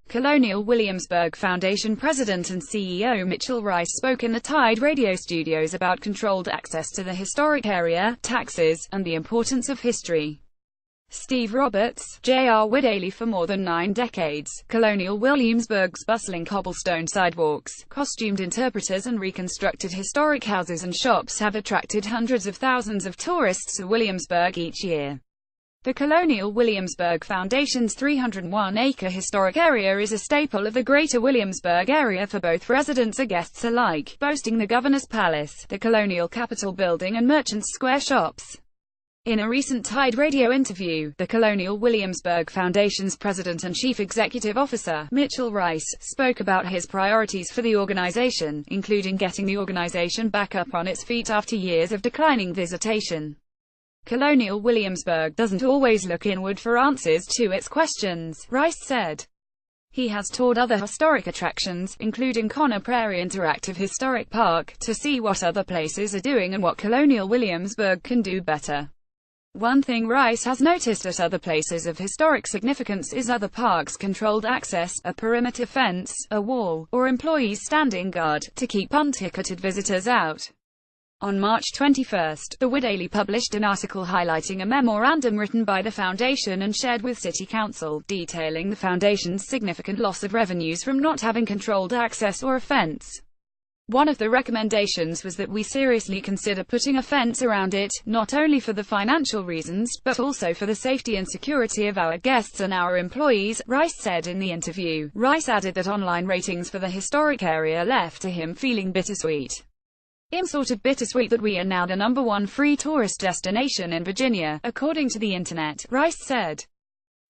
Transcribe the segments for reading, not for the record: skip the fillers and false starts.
Colonial Williamsburg Foundation President and CEO Mitchell Reiss spoke in the Tide radio studios about controlled access to the historic area, taxes, and the importance of history. Steve Roberts, J.R. Woodaley. For more than 9 decades, Colonial Williamsburg's bustling cobblestone sidewalks, costumed interpreters and reconstructed historic houses and shops have attracted hundreds of thousands of tourists to Williamsburg each year. The Colonial Williamsburg Foundation's 301-acre historic area is a staple of the greater Williamsburg area for both residents and guests alike, boasting the Governor's Palace, the Colonial Capitol Building and Merchants Square shops. In a recent Tide radio interview, the Colonial Williamsburg Foundation's president and chief executive officer, Mitchell Reiss, spoke about his priorities for the organization, including getting the organization back up on its feet after years of declining visitation. Colonial Williamsburg doesn't always look inward for answers to its questions, Reiss said. He has toured other historic attractions, including Conner Prairie Interactive Historic Park, to see what other places are doing and what Colonial Williamsburg can do better. One thing Reiss has noticed at other places of historic significance is other parks' controlled access, a perimeter fence, a wall, or employees standing guard, to keep unticketed visitors out. On March 21, the Woodaley published an article highlighting a memorandum written by the Foundation and shared with City Council, detailing the Foundation's significant loss of revenues from not having controlled access or a fence. One of the recommendations was that we seriously consider putting a fence around it, not only for the financial reasons, but also for the safety and security of our guests and our employees, Reiss said in the interview. Reiss added that online ratings for the historic area left to him feeling bittersweet. I'm sort of bittersweet that we are now the #1 free tourist destination in Virginia, according to the internet, Reiss said.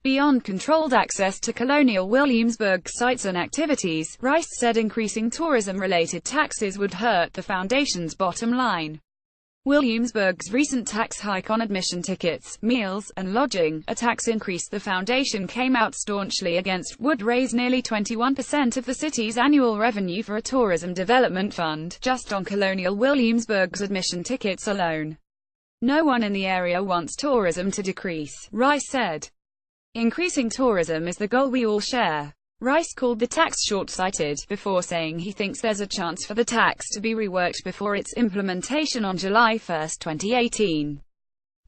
Beyond controlled access to Colonial Williamsburg sites and activities, Reiss said increasing tourism-related taxes would hurt the Foundation's bottom line. Williamsburg's recent tax hike on admission tickets, meals, and lodging, a tax increase the Foundation came out staunchly against, would raise nearly 21% of the city's annual revenue for a tourism development fund, just on Colonial Williamsburg's admission tickets alone. No one in the area wants tourism to decrease, Reiss said. Increasing tourism is the goal we all share. Reiss called the tax short-sighted, before saying he thinks there's a chance for the tax to be reworked before its implementation on July 1, 2018.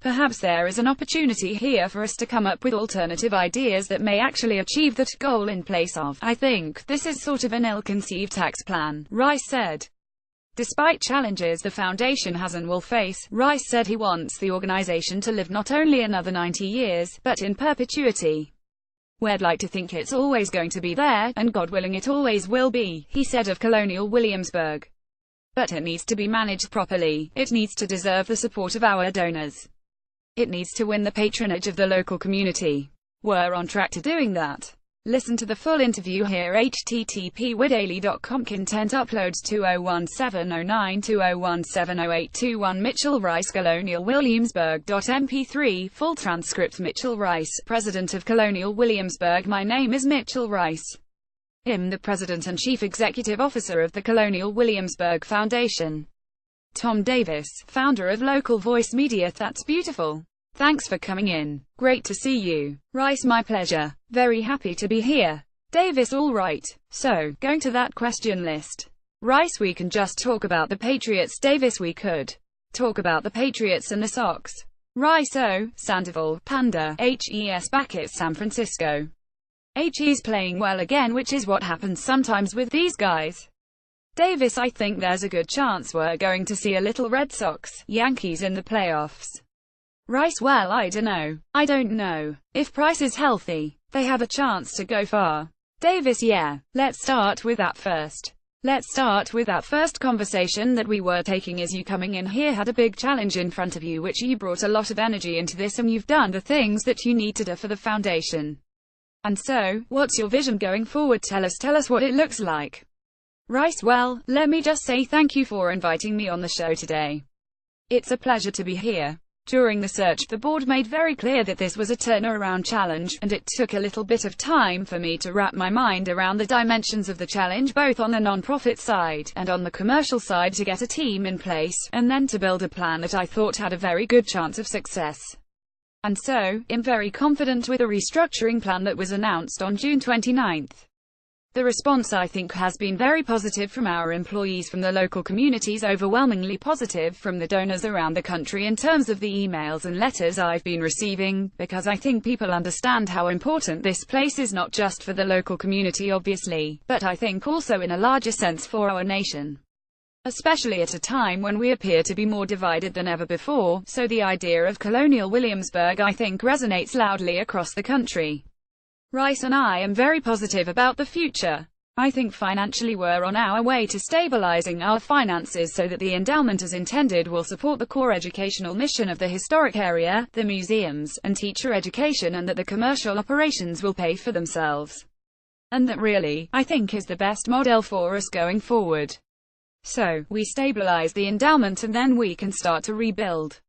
Perhaps there is an opportunity here for us to come up with alternative ideas that may actually achieve that goal in place of, I think, this is sort of an ill-conceived tax plan, Reiss said. Despite challenges the Foundation has and will face, Reiss said he wants the organization to live not only another 90 years, but in perpetuity. We'd like to think it's always going to be there, and God willing it always will be, he said of Colonial Williamsburg. But it needs to be managed properly, it needs to deserve the support of our donors. It needs to win the patronage of the local community. We're on track to doing that. Listen to the full interview here. http://woodaley.com. Content uploads 20170920170821 Mitchell Reiss Colonial Williamsburg.mp3 Full transcript Mitchell Reiss, President of Colonial Williamsburg. My name is Mitchell Reiss. I'm the President and Chief Executive Officer of the Colonial Williamsburg Foundation. Tom Davis, founder of Local Voice Media. That's beautiful. Thanks for coming in. Great to see you. Reiss, my pleasure. Very happy to be here. Davis, all right. So, going to that question list. Reiss, we can just talk about the Patriots. Davis, we could talk about the Patriots and the Sox. Reiss, oh, Sandoval, Panda, HES back at San Francisco. HE's playing well again, which is what happens sometimes with these guys. Davis, I think there's a good chance we're going to see a little Red Sox, Yankees in the playoffs. Reiss, well, I don't know. If Price is healthy, they have a chance to go far. Davis, yeah. Let's start with that first. Conversation that we were taking is you coming in here had a big challenge in front of you, which you brought a lot of energy into this, and you've done the things that you need to do for the foundation. And so, what's your vision going forward? Tell us what it looks like. Reiss, well, let me just say thank you for inviting me on the show today. It's a pleasure to be here. During the search, the board made very clear that this was a turnaround challenge, and it took a little bit of time for me to wrap my mind around the dimensions of the challenge, both on the non-profit side and on the commercial side, to get a team in place, and then to build a plan that I thought had a very good chance of success. And so, I'm very confident with the restructuring plan that was announced on June 29. The response, I think, has been very positive from our employees, from the local communities, overwhelmingly positive from the donors around the country in terms of the emails and letters I've been receiving, because I think people understand how important this place is, not just for the local community obviously, but I think also in a larger sense for our nation. Especially at a time when we appear to be more divided than ever before, so the idea of colonial Williamsburg, I think, resonates loudly across the country. Reiss and I am very positive about the future. I think financially we're on our way to stabilizing our finances so that the endowment as intended will support the core educational mission of the historic area, the museums, and teacher education, and that the commercial operations will pay for themselves. And that really, I think, is the best model for us going forward. So, we stabilize the endowment and then we can start to rebuild.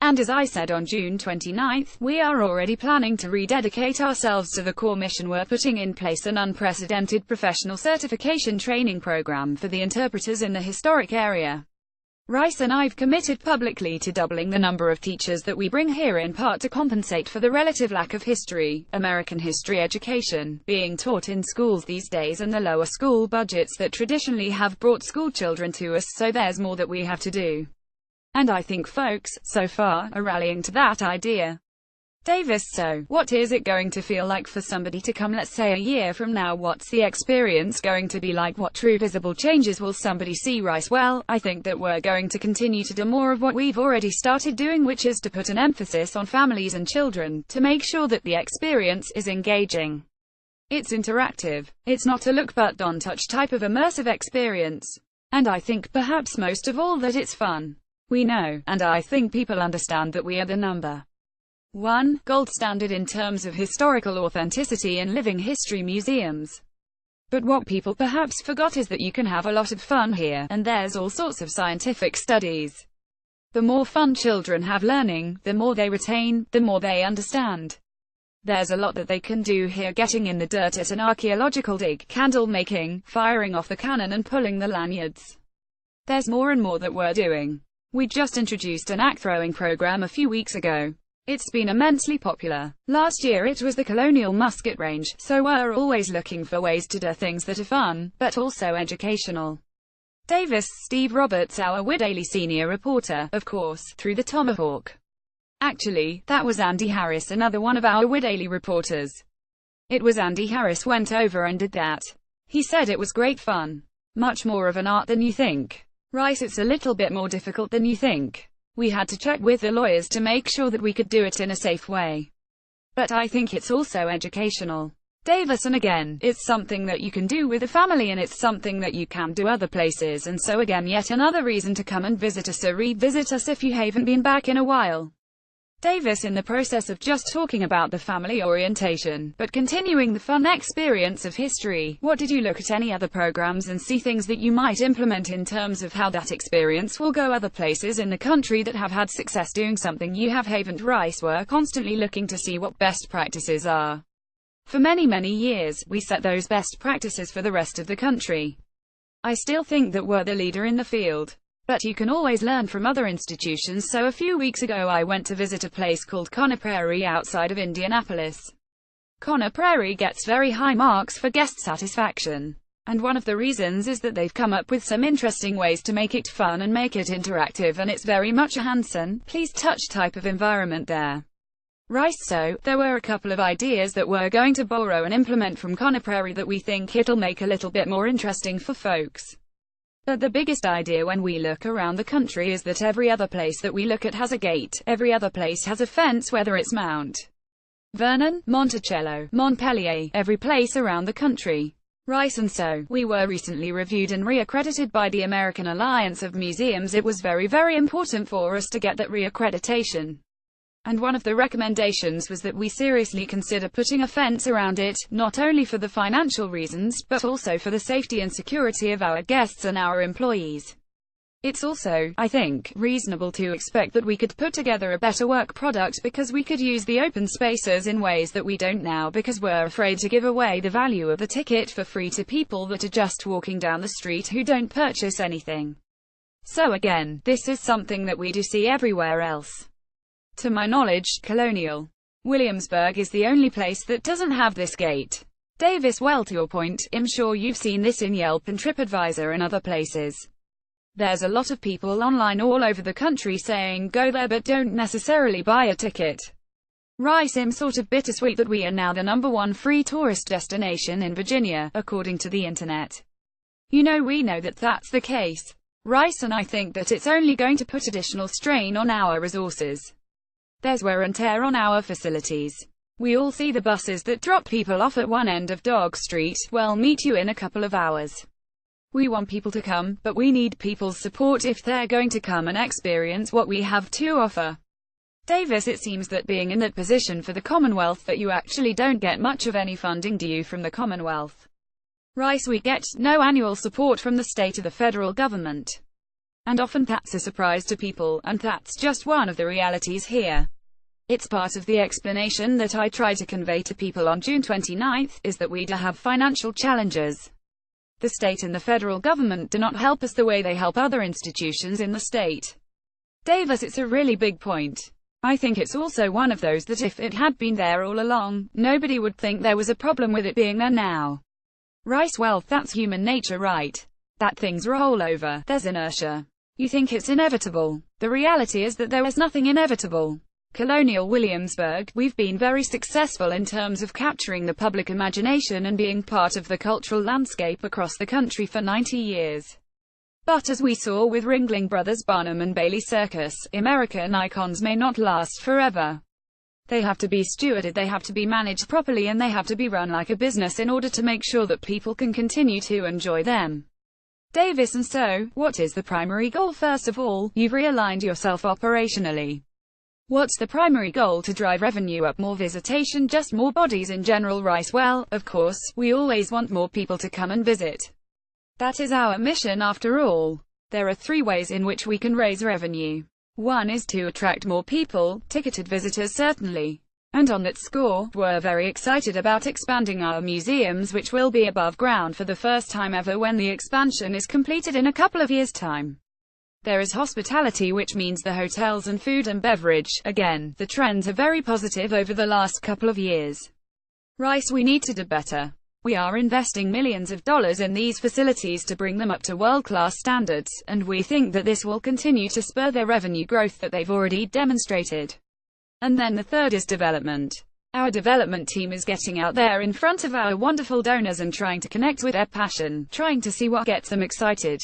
And as I said on June 29th, we are already planning to rededicate ourselves to the core mission. We're putting in place an unprecedented professional certification training program for the interpreters in the historic area. Reiss and I've committed publicly to doubling the number of teachers that we bring here, in part to compensate for the relative lack of history, American history education, being taught in schools these days, and the lower school budgets that traditionally have brought school children to us, so there's more that we have to do. And I think folks, so far, are rallying to that idea. Davis: so, what is it going to feel like for somebody to come, let's say a year from now? What's the experience going to be like? What true visible changes will somebody see? Reiss: well, I think that we're going to continue to do more of what we've already started doing, which is to put an emphasis on families and children, to make sure that the experience is engaging. It's interactive. It's not a look but don't touch type of immersive experience. And I think, perhaps most of all, that it's fun. We know, and I think people understand, that we are the number one gold standard in terms of historical authenticity in living history museums. But what people perhaps forgot is that you can have a lot of fun here, and there's all sorts of scientific studies. The more fun children have learning, the more they retain, the more they understand. There's a lot that they can do here, getting in the dirt at an archaeological dig, candle making, firing off the cannon and pulling the lanyards. There's more and more that we're doing. We just introduced an axe throwing program a few weeks ago. It's been immensely popular. Last year it was the colonial musket range, so we're always looking for ways to do things that are fun, but also educational. Davis: Steve Roberts, our Daily senior reporter, of course, through the Tomahawk. Actually, that was Andy Harris, another one of our Daily reporters. It was Andy Harris went over and did that. He said it was great fun. Much more of an art than you think. Reiss: it's a little bit more difficult than you think. We had to check with the lawyers to make sure that we could do it in a safe way. But I think it's also educational. Davis: and again, it's something that you can do with a family, and it's something that you can do other places, and so again, yet another reason to come and visit us or revisit us if you haven't been back in a while. Davis: in the process of just talking about the family orientation, but continuing the fun experience of history, what did you look at any other programs and see things that you might implement in terms of how that experience will go other places in the country that have had success doing something you haven't? Reiss: we're constantly looking to see what best practices are. For many years, we set those best practices for the rest of the country. I still think that we're the leader in the field. But you can always learn from other institutions, so a few weeks ago I went to visit a place called Conner Prairie outside of Indianapolis. Conner Prairie gets very high marks for guest satisfaction. And one of the reasons is that they've come up with some interesting ways to make it fun and make it interactive, and it's very much a hands-on, please touch type of environment there. Reiss: so, there were a couple of ideas that we're going to borrow and implement from Conner Prairie that we think it'll make a little bit more interesting for folks. But the biggest idea when we look around the country is that every other place that we look at has a gate, every other place has a fence, whether it's Mount Vernon, Monticello, Montpelier, every place around the country. Reiss: and so, we were recently reviewed and reaccredited by the American Alliance of Museums. It was very important for us to get that reaccreditation. And one of the recommendations was that we seriously consider putting a fence around it, not only for the financial reasons, but also for the safety and security of our guests and our employees. It's also, I think, reasonable to expect that we could put together a better work product because we could use the open spaces in ways that we don't now, because we're afraid to give away the value of the ticket for free to people that are just walking down the street who don't purchase anything. So again, this is something that we do see everywhere else. To my knowledge, colonial Williamsburg is the only place that doesn't have this gate. Davis: well, to your point, I'm sure you've seen this in Yelp and TripAdvisor and other places. There's a lot of people online all over the country saying go there but don't necessarily buy a ticket. Reiss: I'm sort of bittersweet that we are now the #1 free tourist destination in Virginia, according to the internet. We know that that's the case. Reiss: and I think that it's only going to put additional strain on our resources. There's wear and tear on our facilities. We all see the buses that drop people off at one end of Dog Street. Well, meet you in a couple of hours. We want people to come, but we need people's support if they're going to come and experience what we have to offer. Davis: it seems that being in that position for the Commonwealth that you actually don't get much of any funding, do you, from the Commonwealth? Reiss: we get no annual support from the state or the federal government. And often that's a surprise to people, and that's just one of the realities here. It's part of the explanation that I try to convey to people on June 29th, is that we do have financial challenges. The state and the federal government do not help us the way they help other institutions in the state. Davis: it's a really big point. I think it's also one of those that if it had been there all along, nobody would think there was a problem with it being there now. Reiss: well, that's human nature, right? That things roll over, there's inertia. You think it's inevitable. The reality is that there is nothing inevitable. Colonial Williamsburg, we've been very successful in terms of capturing the public imagination and being part of the cultural landscape across the country for 90 years. But as we saw with Ringling Brothers, Barnum and Bailey Circus, American icons may not last forever. They have to be stewarded, they have to be managed properly, and they have to be run like a business in order to make sure that people can continue to enjoy them. Davis: and so, what is the primary goal? First of all, you've realigned yourself operationally. What's the primary goal? To drive revenue up, more visitation, just more bodies in general? Reiss: well, of course, we always want more people to come and visit. That is our mission after all. There are 3 ways in which we can raise revenue. One is to attract more people, ticketed visitors certainly. And on that score, we're very excited about expanding our museums, which will be above ground for the first time ever when the expansion is completed in a couple of years' time. There is hospitality, which means the hotels and food and beverage. Again, the trends are very positive over the last couple of years. Reiss: we need to do better. We are investing millions of dollars in these facilities to bring them up to world-class standards, and we think that this will continue to spur their revenue growth that they've already demonstrated. And then the third is development. Our development team is getting out there in front of our wonderful donors and trying to connect with their passion, trying to see what gets them excited.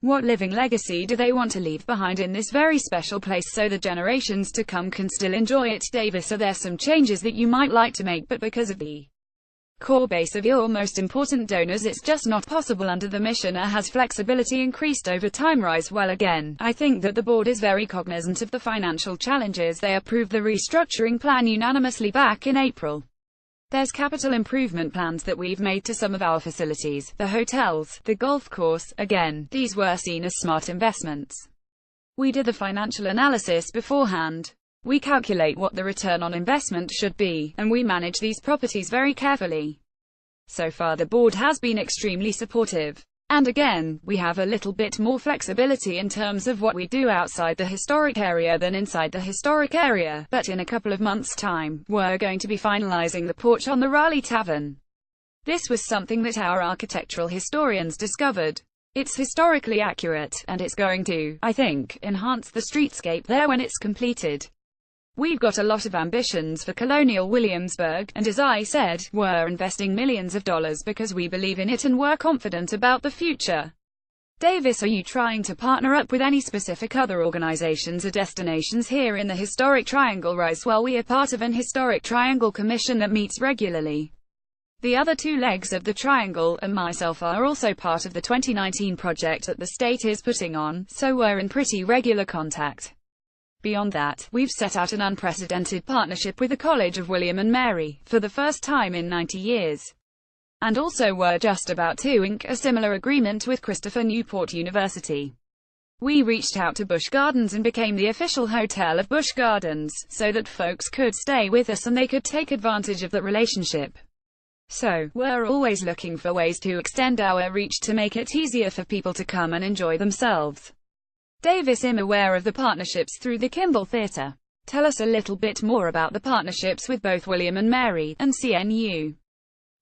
What living legacy do they want to leave behind in this very special place so the generations to come can still enjoy it? Davis: are there some changes that you might like to make, but because of the core base of your most important donors it's just not possible under the mission? Or has flexibility increased over time? Reiss: well, again, I think that the board is very cognizant of the financial challenges. They approved the restructuring plan unanimously back in April. There's capital improvement plans that we've made to some of our facilities, the hotels, the golf course. Again, these were seen as smart investments. We did the financial analysis beforehand. We calculate what the return on investment should be, and we manage these properties very carefully. So far the board has been extremely supportive. And again, we have a little bit more flexibility in terms of what we do outside the historic area than inside the historic area, but in a couple of months' time, we're going to be finalizing the porch on the Raleigh Tavern. This was something that our architectural historians discovered. It's historically accurate, and it's going to, I think, enhance the streetscape there when it's completed. We've got a lot of ambitions for Colonial Williamsburg, and as I said, we're investing millions of dollars because we believe in it and we're confident about the future. Davis: are you trying to partner up with any specific other organizations or destinations here in the Historic Triangle? Reiss: well, we are part of an Historic Triangle Commission that meets regularly. The other 2 legs of the triangle, and myself, are also part of the 2019 project that the state is putting on, so we're in pretty regular contact. Beyond that, we've set out an unprecedented partnership with the College of William and Mary, for the first time in 90 years. And also we're just about to ink a similar agreement with Christopher Newport University. We reached out to Busch Gardens and became the official hotel of Busch Gardens, so that folks could stay with us and they could take advantage of that relationship. So, we're always looking for ways to extend our reach to make it easier for people to come and enjoy themselves. Davis: I'm aware of the partnerships through the Kimball Theatre. Tell us a little bit more about the partnerships with both William and Mary, and CNU.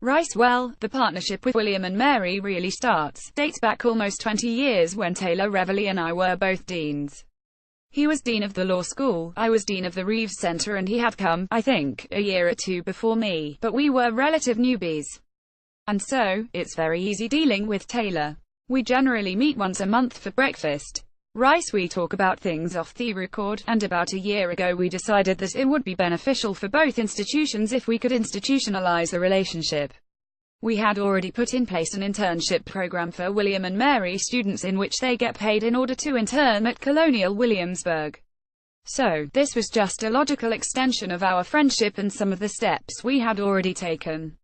Reiss. Well, the partnership with William and Mary really dates back almost 20 years when Taylor Reveley and I were both deans. He was dean of the law school, I was dean of the Reeves Center, and he had come, I think, a year or two before me, but we were relative newbies. And so, it's very easy dealing with Taylor. We generally meet once a month for breakfast. Reiss. We talk about things off the record, and about a year ago we decided that it would be beneficial for both institutions if we could institutionalize the relationship. We had already put in place an internship program for William and Mary students in which they get paid in order to intern at Colonial Williamsburg. So, this was just a logical extension of our friendship and some of the steps we had already taken.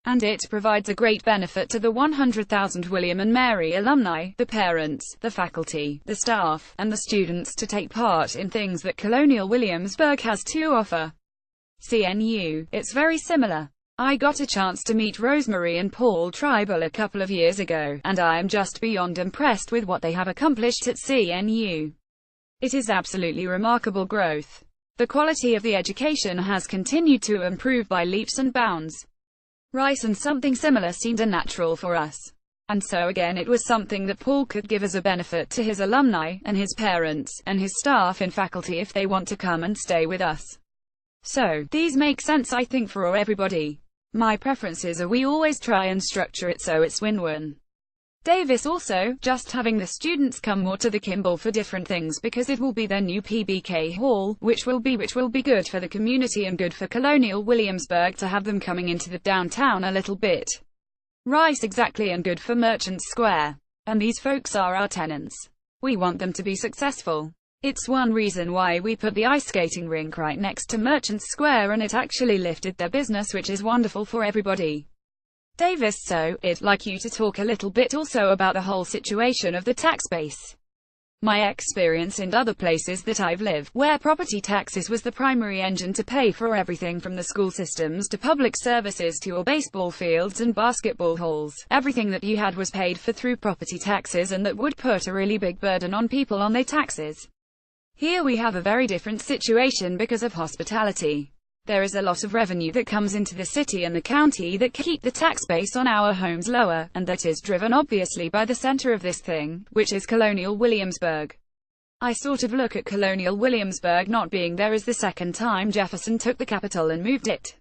And it provides a great benefit to the 100,000 William and Mary alumni, the parents, the faculty, the staff, and the students to take part in things that Colonial Williamsburg has to offer. CNU. It's very similar. I got a chance to meet Rosemary and Paul Tribal a couple of years ago, and I am just beyond impressed with what they have accomplished at CNU. It is absolutely remarkable growth. The quality of the education has continued to improve by leaps and bounds. Reiss. And something similar seemed unnatural for us. And so again it was something that Paul could give as a benefit to his alumni, and his parents, and his staff and faculty if they want to come and stay with us. So, these make sense I think for everybody. My preferences are we always try and structure it so it's win-win. Davis. Also, just having the students come more to the Kimball for different things because it will be their new PBK hall, which will be good for the community and good for Colonial Williamsburg to have them coming into the downtown a little bit. Reiss. Exactly, and good for Merchant Square. And these folks are our tenants. We want them to be successful. It's one reason why we put the ice skating rink right next to Merchant Square, and it actually lifted their business, which is wonderful for everybody. Davis. So, I'd like you to talk a little bit also about the whole situation of the tax base. My experience in other places that I've lived, where property taxes was the primary engine to pay for everything from the school systems to public services to your baseball fields and basketball halls, everything that you had was paid for through property taxes, and that would put a really big burden on people on their taxes. Here we have a very different situation because of hospitality. There is a lot of revenue that comes into the city and the county that keep the tax base on our homes lower, and that is driven obviously by the center of this thing, which is Colonial Williamsburg. I sort of look at Colonial Williamsburg not being there as the second time Jefferson took the capital and moved it.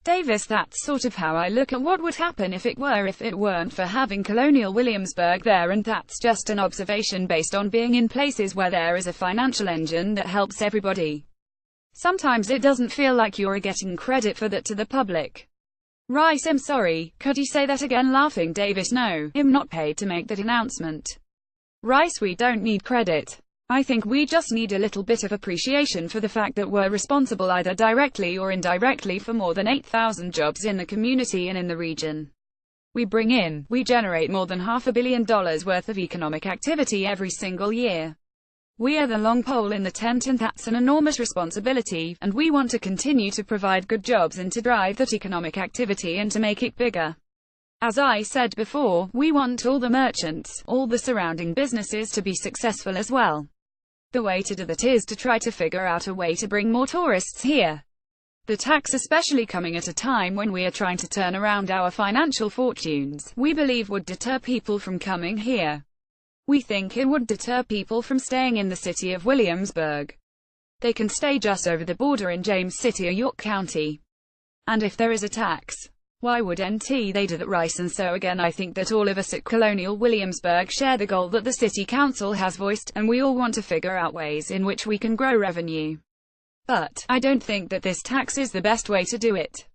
Davis. That's sort of how I look at what would happen if it weren't for having Colonial Williamsburg there, and that's just an observation based on being in places where there is a financial engine that helps everybody. Sometimes it doesn't feel like you're getting credit for that to the public. Reiss. I'm sorry, could you say that again? Laughing. Davis. No, I'm not paid to make that announcement. Reiss. We don't need credit. I think we just need a little bit of appreciation for the fact that we're responsible either directly or indirectly for more than 8,000 jobs in the community and in the region. We generate more than $500 million worth of economic activity every single year. We are the long pole in the tent, and that's an enormous responsibility, and we want to continue to provide good jobs and to drive that economic activity and to make it bigger. As I said before, we want all the merchants, all the surrounding businesses to be successful as well. The way to do that is to try to figure out a way to bring more tourists here. The tax, especially coming at a time when we are trying to turn around our financial fortunes, we believe would deter people from coming here. We think it would deter people from staying in the city of Williamsburg. They can stay just over the border in James City or York County. And if there is a tax, why wouldn't they do that? Reiss. And so again I think that all of us at Colonial Williamsburg share the goal that the city council has voiced, and we all want to figure out ways in which we can grow revenue. But I don't think that this tax is the best way to do it.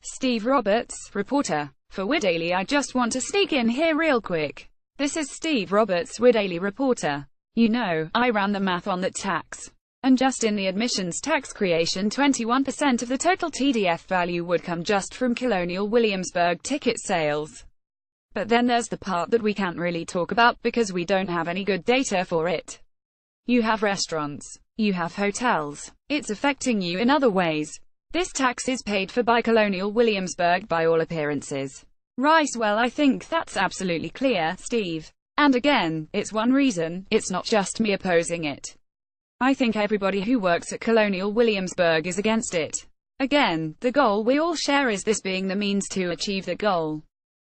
Steve Roberts, reporter for WID Daily. I just want to sneak in here real quick. This is Steve Roberts, WID Daily reporter. You know, I ran the math on that tax. And just in the admissions tax creation, 21% of the total TDF value would come just from Colonial Williamsburg ticket sales. But then there's the part that we can't really talk about because we don't have any good data for it. You have restaurants. You have hotels. It's affecting you in other ways. This tax is paid for by Colonial Williamsburg by all appearances. Reiss. Well, I think that's absolutely clear, Steve. And again, it's one reason, it's not just me opposing it. I think everybody who works at Colonial Williamsburg is against it. Again, the goal we all share is this being the means to achieve the goal.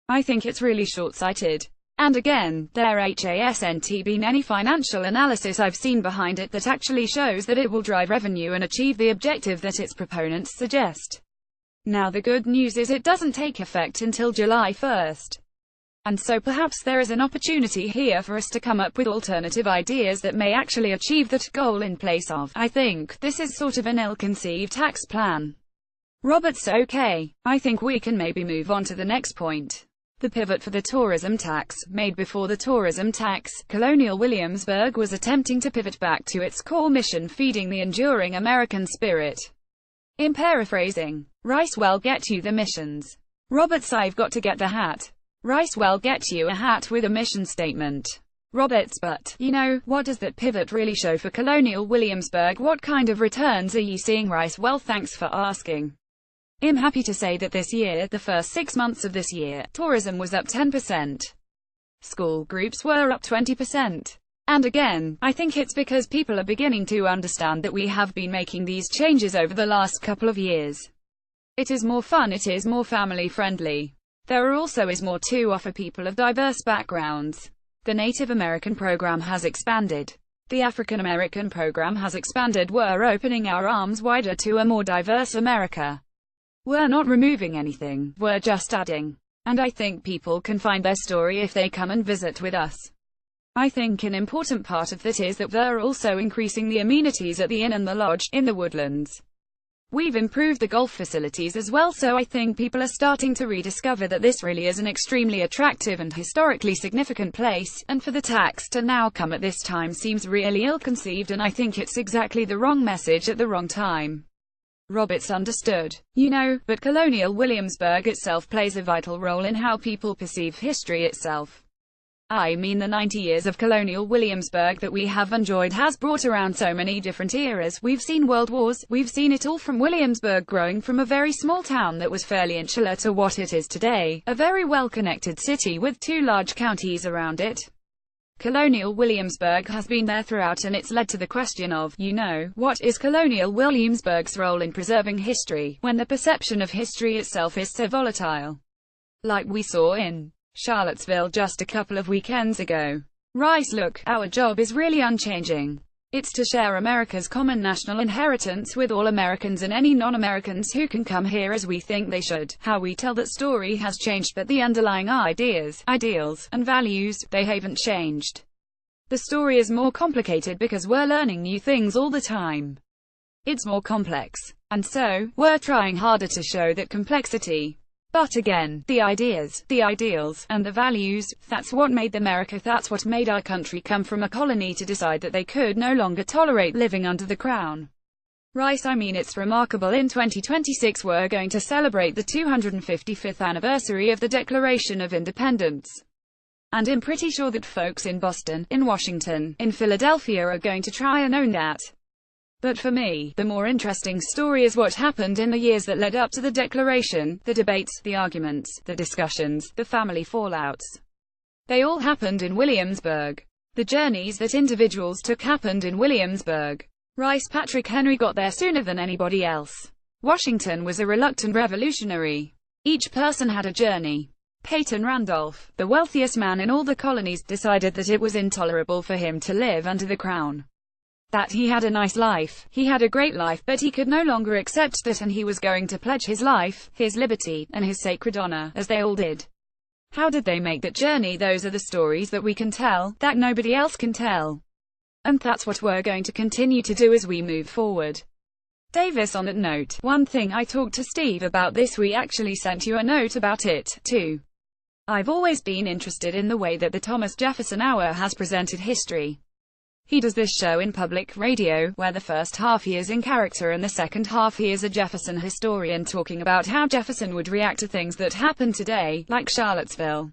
I think it's really short-sighted. And again, there hasn't been any financial analysis I've seen behind it that actually shows that it will drive revenue and achieve the objective that its proponents suggest. Now the good news is it doesn't take effect until July 1st. And so perhaps there is an opportunity here for us to come up with alternative ideas that may actually achieve that goal in place of, I think, this is sort of an ill-conceived tax plan. Roberts: okay. I think we can maybe move on to the next point. The pivot for the tourism tax. Made before the tourism tax, colonial Williamsburg was attempting to pivot back to its core mission, feeding the enduring American spirit. In paraphrasing, Reiss: well, get you the missions. Roberts: I've got to get the hat. Reiss: well, get you a hat with a mission statement. Roberts: but, you know, what does that pivot really show for colonial Williamsburg? What kind of returns are you seeing? Reiss: well, thanks for asking. I'm happy to say that this year, the first 6 months of this year, tourism was up 10%. School groups were up 20%. And again, I think it's because people are beginning to understand that we have been making these changes over the last couple of years. It is more fun, it is more family-friendly. There also is more to offer people of diverse backgrounds. The Native American program has expanded. The African American program has expanded. We're opening our arms wider to a more diverse America. We're not removing anything, we're just adding. And I think people can find their story if they come and visit with us. I think an important part of that is that we're also increasing the amenities at the inn and the lodge, in the woodlands. We've improved the golf facilities as well, so I think people are starting to rediscover that this really is an extremely attractive and historically significant place, and for the tax to now come at this time seems really ill-conceived, and I think it's exactly the wrong message at the wrong time. Roberts: understood. You know, but colonial Williamsburg itself plays a vital role in how people perceive history itself. I mean, the 90 years of colonial Williamsburg that we have enjoyed has brought around so many different eras. We've seen world wars, we've seen it all, from Williamsburg growing from a very small town that was fairly insular to what it is today, a very well-connected city with 2 large counties around it. Colonial Williamsburg has been there throughout, and it's led to the question of, you know, what is colonial Williamsburg's role in preserving history, when the perception of history itself is so volatile? Like we saw in Charlottesville just a couple of weekends ago. Reiss: look, our job is really unchanging. It's to share America's common national inheritance with all Americans and any non-Americans who can come here as we think they should. How we tell that story has changed, but the underlying ideas, ideals, and values, they haven't changed. The story is more complicated because we're learning new things all the time. It's more complex. And so, we're trying harder to show that complexity. But again, the ideas, the ideals, and the values, that's what made America, that's what made our country come from a colony to decide that they could no longer tolerate living under the crown. Reiss: I mean, it's remarkable. In 2026 we're going to celebrate the 255th anniversary of the Declaration of Independence. And I'm pretty sure that folks in Boston, in Washington, in Philadelphia are going to try and own that. But for me, the more interesting story is what happened in the years that led up to the Declaration, the debates, the arguments, the discussions, the family fallouts. They all happened in Williamsburg. The journeys that individuals took happened in Williamsburg. Reiss: Patrick Henry got there sooner than anybody else. Washington was a reluctant revolutionary. Each person had a journey. Peyton Randolph, the wealthiest man in all the colonies, decided that it was intolerable for him to live under the crown. That he had a nice life, he had a great life, but he could no longer accept that, and he was going to pledge his life, his liberty, and his sacred honor, as they all did. How did they make that journey? Those are the stories that we can tell, that nobody else can tell. And that's what we're going to continue to do as we move forward. Davis: on that note, one thing I talked to Steve about this, we actually sent you a note about it, too. I've always been interested in the way that the Thomas Jefferson Hour has presented history. He does this show in public radio, where the first half he is in character and the second half he is a Jefferson historian talking about how Jefferson would react to things that happen today, like Charlottesville.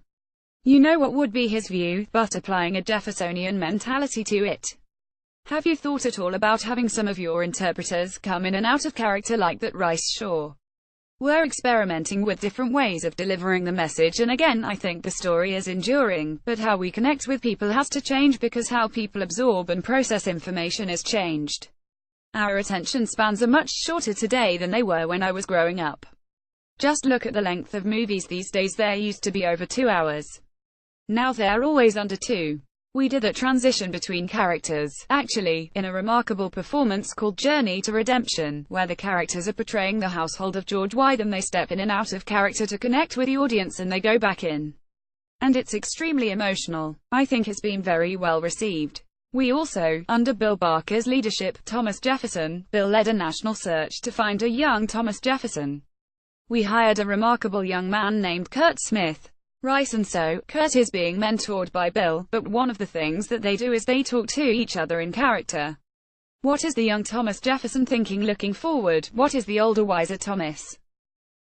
You know what would be his view, but applying a Jeffersonian mentality to it. Have you thought at all about having some of your interpreters come in and out of character like that? Reiss: sure. We're experimenting with different ways of delivering the message, and again I think the story is enduring, but how we connect with people has to change because how people absorb and process information is changed. Our attention spans are much shorter today than they were when I was growing up. Just look at the length of movies these days. There used to be over 2 hours. Now they're always under 2. We did that transition between characters, actually, in a remarkable performance called Journey to Redemption, where the characters are portraying the household of George Wythe and they step in and out of character to connect with the audience and they go back in. And it's extremely emotional. I think it's been very well received. We also, under Bill Barker's leadership, Thomas Jefferson, Bill led a national search to find a young Thomas Jefferson. We hired a remarkable young man named Kurt Smith. Reiss, and so, Kurt is being mentored by Bill, but one of the things that they do is they talk to each other in character. What is the young Thomas Jefferson thinking looking forward? What is the older, wiser Thomas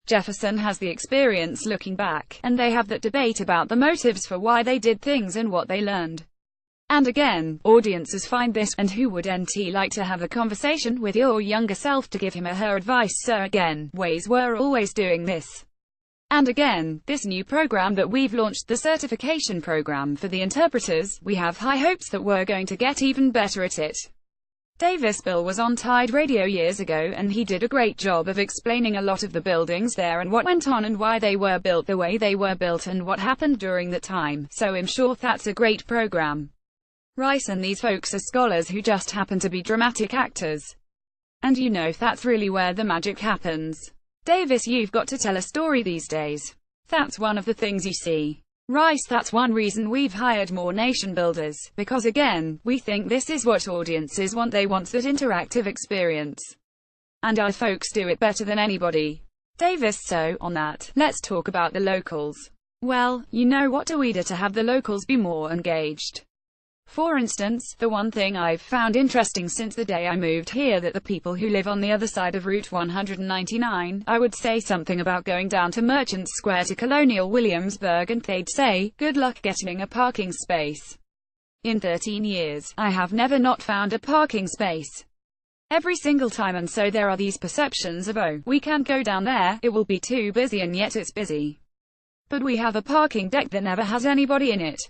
Jefferson has the experience looking back, and they have that debate about the motives for why they did things and what they learned. And again, audiences find this, and who would NT like to have a conversation with your younger self to give him or her advice? So again, ways we're always doing this. And again, this new program that we've launched, the certification program for the interpreters, we have high hopes that we're going to get even better at it. Davis Bill was on Tide Radio years ago and he did a great job of explaining a lot of the buildings there and what went on and why they were built the way they were built and what happened during that time, so I'm sure that's a great program. Reiss and these folks are scholars who just happen to be dramatic actors. And you know that's really where the magic happens. Davis, you've got to tell a story these days. That's one of the things you see. Reiss, that's one reason we've hired more nation builders, because again, we think this is what audiences want. They want that interactive experience. And our folks do it better than anybody. Davis, so, on that, let's talk about the locals. Well, you know what do we do to have the locals be more engaged? For instance, the one thing I've found interesting since the day I moved here, that the people who live on the other side of Route 199, I would say something about going down to Merchant Square to Colonial Williamsburg and they'd say, good luck getting a parking space. In 13 years, I have never not found a parking space. Every single time, and so there are these perceptions of, oh, we can't go down there, it will be too busy, and yet it's busy. But we have a parking deck that never has anybody in it.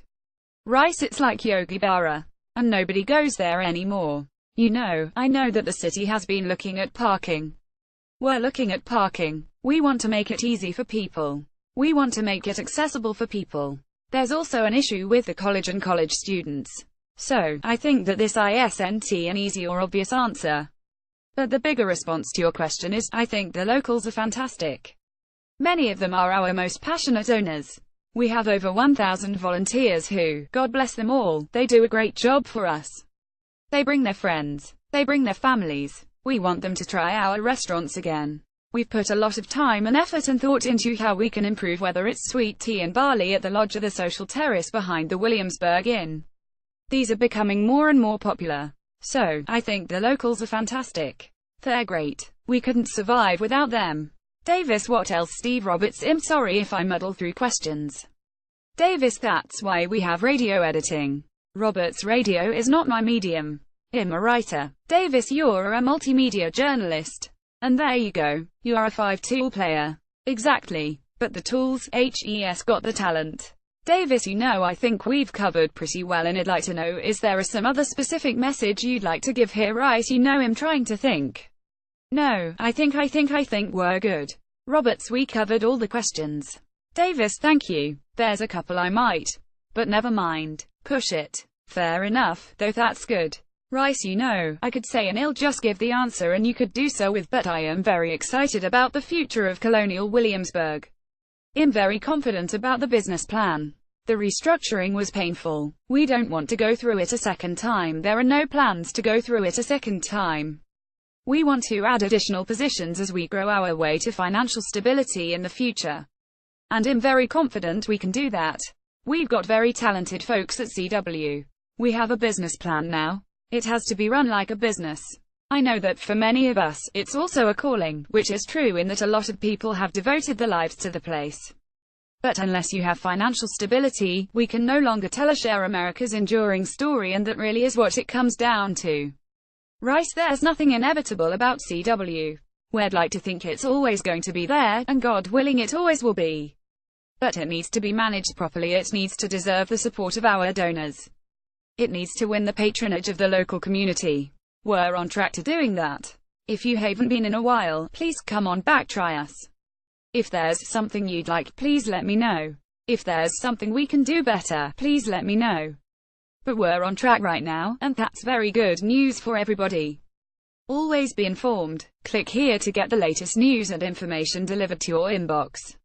Reiss, it's like Yogi Berra. And nobody goes there anymore. You know, I know that the city has been looking at parking. We're looking at parking. We want to make it easy for people. We want to make it accessible for people. There's also an issue with the college and college students. So, I think that this isn't an easy or obvious answer. But the bigger response to your question is, I think the locals are fantastic. Many of them are our most passionate owners. We have over 1,000 volunteers who, God bless them all, they do a great job for us. They bring their friends. They bring their families. We want them to try our restaurants again. We've put a lot of time and effort and thought into how we can improve, whether it's sweet tea and barley at the lodge or the social terrace behind the Williamsburg Inn. These are becoming more and more popular. So, I think the locals are fantastic. They're great. We couldn't survive without them. Davis, what else? Steve Roberts, I'm sorry if I muddle through questions. Davis, that's why we have radio editing. Roberts, radio is not my medium. I'm a writer. Davis, you're a multimedia journalist. And there you go. You are a 5-tool player. Exactly. But the tools, HES got the talent. Davis, you know, I think we've covered pretty well, and I'd like to know, is there some other specific message you'd like to give here? Reiss, you know, I'm trying to think. No, I think we're good. Roberts, we covered all the questions. Davis, thank you. There's a couple I might. But never mind. Push it. Fair enough, though that's good. Reiss, you know, I could say and I'll just give the answer and you could do so with, but I am very excited about the future of Colonial Williamsburg. I'm very confident about the business plan. The restructuring was painful. We don't want to go through it a second time. There are no plans to go through it a second time. We want to add additional positions as we grow our way to financial stability in the future. And I'm very confident we can do that. We've got very talented folks at CW. We have a business plan now. It has to be run like a business. I know that for many of us, it's also a calling, which is true in that a lot of people have devoted their lives to the place. But unless you have financial stability, we can no longer tell America's enduring story, and that really is what it comes down to. Reiss, there's nothing inevitable about CW. We'd like to think it's always going to be there, and God willing it always will be. But it needs to be managed properly. It needs to deserve the support of our donors. It needs to win the patronage of the local community. We're on track to doing that. If you haven't been in a while, please come on back, try us. If there's something you'd like, please let me know. If there's something we can do better, please let me know. But we're on track right now, and that's very good news for everybody. Always be informed. Click here to get the latest news and information delivered to your inbox.